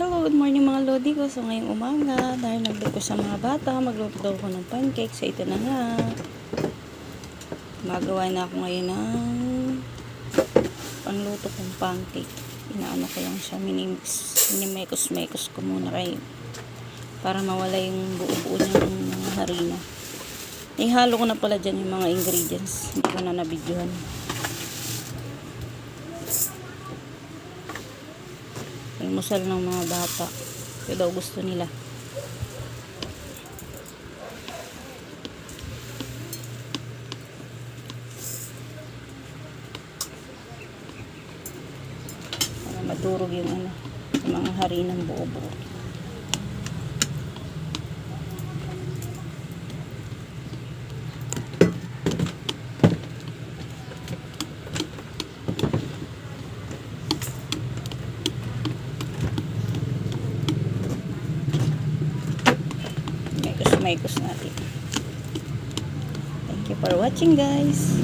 Hello, good morning mga lodi ko. So ngayong umaga, dahil nag-break ko sa mga bata, magluto daw ko ng pancake. So ito na nga. Magawa na ako ngayon ng pangluto kong pancake. Inaano ko lang siya, minimekos-mekos ko muna kayo. Para mawala yung buo-buo ng mga harina. Ihalo ko na pala dyan yung mga ingredients. Hindi ko na nabidyohan. Almusal ng mga bata. Kaya daw gusto nila. Para madurog yung yung mga harinang buo-buo. Maikos natin. Thank you for watching, guys.